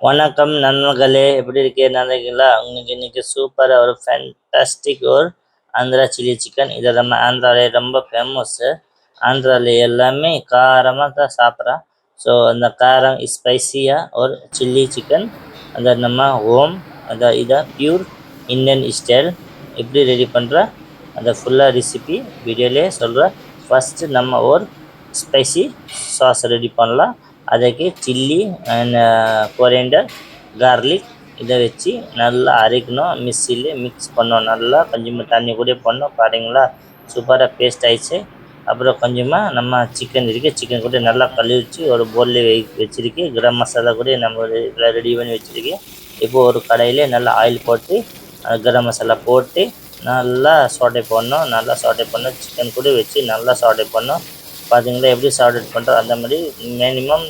வணக்கம் நண்பர்களே, எப்படி இருக்கீங்க? நல்லா இருக்கீங்களா? உங்களுக்கு இன்னைக்கு சூப்பராக ஒரு ஃபேண்டாஸ்டிக் ஒரு ஆந்திரா சில்லி சிக்கன். இது நம்ம ஆந்திராவிலே ரொம்ப ஃபேமஸ்ஸு. ஆந்திராவில் எல்லாமே காரமாக தான் சாப்பிட்றான். ஸோ அந்த காரம் ஸ்பைசியாக ஒரு சில்லி சிக்கன் அந்த நம்ம ஹோம் அந்த இதை பியூர் இந்தியன் ஸ்டைல் எப்படி ரெடி பண்ணுற அந்த ஃபுல்லாக ரெசிபி வீடியோலே சொல்கிறேன். ஃபஸ்ட்டு நம்ம ஒரு ஸ்பைசி சாஸ் ரெடி பண்ணலாம். அதுக்கு சில்லி அண்ட் கொரியண்டர் கார்லிக் இதை வச்சு நல்லா அரைக்கணும். மிக்ஸியில் மிக்ஸ் பண்ணோம். நல்லா கொஞ்சமாக தண்ணி கூட பண்ணோம். பாருங்களா, சூப்பராக பேஸ்ட் ஆயிடுச்சு. அப்புறம் கொஞ்சமாக நம்ம சிக்கன் இருக்குது, சிக்கன் கூட நல்லா கழுவிச்சு ஒரு பவுலில் வச்சுருக்கு. கரம் மசாலா கூட நம்ம இதில் ரெடி பண்ணி வச்சுருக்கு. இப்போ ஒரு கடாயில் நல்லா ஆயில் போட்டு கரம் மசாலா போட்டு நல்லா சாட்டே பண்ணோம். நல்லா சாட்டே பண்ணோம். சிக்கன் கூட வச்சு நல்லா சாட்டே பண்ணோம். பார்த்தீங்களா எப்படி சாட்டே பண்ணுறோம்? அந்த மாதிரி மினிமம்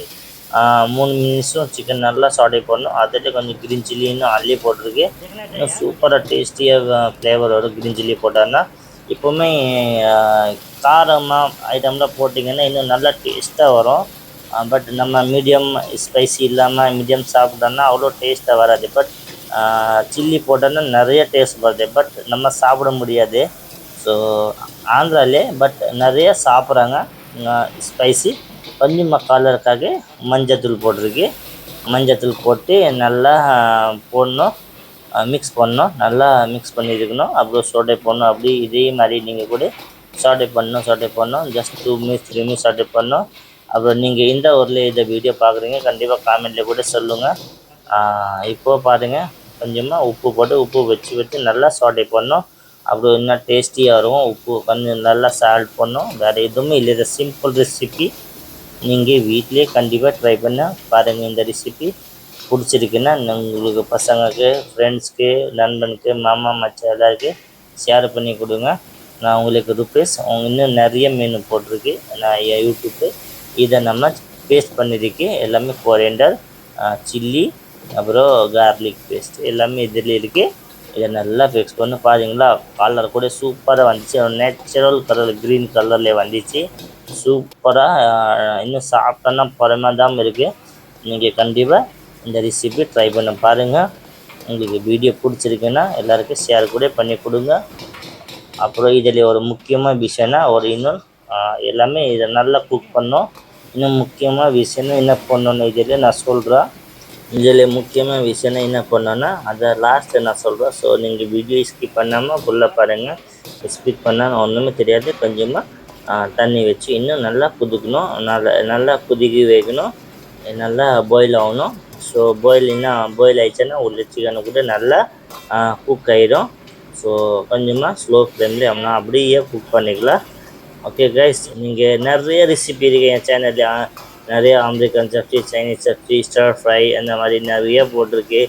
3 நிமிஷம் சிக்கன் நல்லா சாட்டே பண்ணணும். அதில் கொஞ்சம் க்ரீன் சில்லி இன்னும் அள்ளி போட்டிருக்கு. இன்னும் சூப்பராக டேஸ்டியாக ஃப்ளேவர் வரும் க்ரீன் சில்லி போட்டாங்கன்னா. இப்போவுமே காரமாக ஐட்டம்லாம் போட்டிங்கன்னா இன்னும் நல்லா டேஸ்ட்டாக வரும். பட் நம்ம மீடியம் ஸ்பைசி இல்லாமல் மீடியம் சாப்பிட்டோன்னா அவ்வளோ டேஸ்ட்டாக வராது. பட் சில்லி போட்டோன்னா நிறைய டேஸ்ட் வருது. பட் நம்ம சாப்பிட முடியாது. ஸோ ஆந்திராவிலே பட் நிறைய சாப்பிட்றாங்க ஸ்பைசி. கொஞ்சமாக கலருக்காக மஞ்சத்தூள் போட்டிருக்கு. மஞ்சத்தூள் போட்டு நல்லா போடணும், மிக்ஸ் பண்ணணும். நல்லா மிக்ஸ் பண்ணியிருக்கணும். அப்புறம் சோட்டே பண்ணணும். அப்படி இதே மாதிரி நீங்கள் கூட சாட்டே பண்ணணும். ஜஸ்ட் 2 மினிட்ஸ் 3 மினிட்ஸ் சாட்டே பண்ணணும். அப்புறம் நீங்கள் இந்த ஊரில் இந்த வீடியோ பார்க்குறீங்க, கண்டிப்பாக காமெண்ட்டில் கூட சொல்லுங்கள். இப்போது பாருங்கள், கொஞ்சமாக உப்பு போட்டு உப்பு வச்சு நல்லா சாட்டே பண்ணணும். அப்புறம் இன்னும் டேஸ்டியாக இருக்கும். உப்பு கொஞ்சம் நல்லா சால்ட் பண்ணணும். வேறு எதுவுமே இல்லை. இது சிம்பிள் ரெசிபி. நீங்கள் வீட்டிலே கண்டிப்பாக ட்ரை பண்ண பாருங்கள். இந்த ரெசிபி பிடிச்சிருக்குன்னா உங்களுக்கு பசங்களுக்கு, ஃப்ரெண்ட்ஸ்க்கு, நண்பனுக்கு, மாமா மச்சான் எல்லாருக்கும் ஷேர் பண்ணி கொடுங்க. நான் உங்களுக்கு ருபீஸ் இன்னும் நிறைய மெனு போட்டிருக்கு நான் யூடியூப்பு. இதை நம்ம பேஸ்ட் பண்ணியிருக்கு. எல்லாமே கொரியண்டர், சில்லி, அப்புறம் கார்லிக் பேஸ்ட் எல்லாமே இதில் இருக்குது. இதை நல்லா மிக்ஸ் பண்ணி பாருங்களா, கலர் கூட சூப்பராக வந்துச்சு. நேச்சுரல் கலர் க்ரீன் கலரில் வந்துச்சு. சூப்பராக இன்னும் சாப்பிட்டோன்னா பரமாதாமல் இருக்குது. நீங்கள் கண்டிப்பாக இந்த ரெசிபி ட்ரை பண்ண பாருங்கள். உங்களுக்கு வீடியோ பிடிச்சிருக்குன்னா எல்லாருக்கும் ஷேர் கூட பண்ணி கொடுங்க. அப்புறம் இதில் ஒரு முக்கியமான விஷயம்னா இன்னும் எல்லாமே இதை நல்லா குக் பண்ணோம். இன்னும் முக்கியமாக விஷயம்னா என்ன பண்ணணுன்னு இதில் நான் சொல்கிறேன். இதில் முக்கியமான விஷயம்னா என்ன பண்ணோன்னா அதை லாஸ்ட்டு நான் சொல்கிறேன். ஸோ நீங்கள் வீடியோ ஸ்கிப் பண்ணாமல் ஃபுல்லாக பாருங்கள். ஸ்கிப் பண்ணால் ஒன்றுமே தெரியாது. கொஞ்சமாக தண்ணி வச்சு இன்னும் நல்லா கொதிக்கணும். நல்லா கொதிக்க வைக்கணும். நல்லா பாயில் ஆகணும். ஸோ பாயில் ஆகிடுச்சுன்னா உள்ள சிக்கனை கூட நல்லா குக் ஆகிடும். ஸோ கொஞ்சமாக ஸ்லோ ஃப்ளேமில் அப்படியே குக் பண்ணிக்கலாம். ஓகே கைஸ், நீங்கள் நிறைய ரெசிபி இருக்குது என் சேனலில். நிறைய அமெரிக்கன் சப்ஜி, சைனீஸ் சப்ஜி, ஸ்டர் ஃப்ரை அந்த மாதிரி நிறைய போட்டிருக்கு.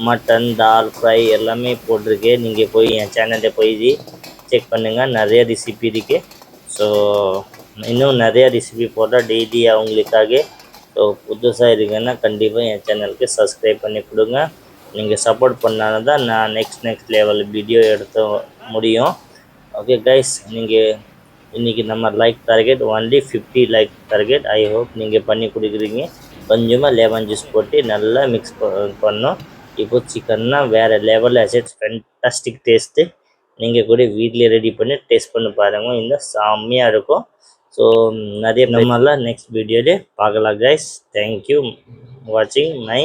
மட்டன், தால் ஃப்ரை எல்லாமே போட்டிருக்கு. நீங்கள் போய் என் சேனலில் போய் செக் பண்ணுங்கள். நிறைய ரெசிபி இருக்குது. ஸோ இன்னும் நிறைய ரெசிபி போட்டால் டெய்லி அவங்களுக்காக. ஸோ புதுசாக இருக்குன்னா கண்டிப்பாக என் சேனலுக்கு சப்ஸ்கிரைப் பண்ணி கொடுங்க. நீங்கள் சப்போர்ட் பண்ணாலும் தான் நான் நெக்ஸ்ட் லெவல் வீடியோ எடுத்த முடியும். ஓகே கைஸ், நீங்கள் இன்றைக்கி நம்ம like target only 50 like target. I hope நீங்கள் பண்ணி கொடுக்குறீங்க. கொஞ்சமாக லெமன் ஜூஸ் போட்டு நல்லா மிக்ஸ் பண்ணோம். இப்போ சிக்கன்னா வேறு லெவலில் ஆச்சு. Fantastic taste. நீங்கள் கூட வீட்டிலே ரெடி பண்ணி டேஸ்ட் பண்ணி பாருங்கள். இன்னும் செம்மையாக இருக்கும். ஸோ நிறைய நம்மளாம் நெக்ஸ்ட் வீடியோவில் பார்க்கலாம் கைஸ். தேங்க்யூ வாட்சிங் மை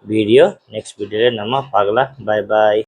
வீடியோ. நெக்ஸ்ட் வீடியோவில் நம்ம பார்க்கலாம். பாய் பாய்.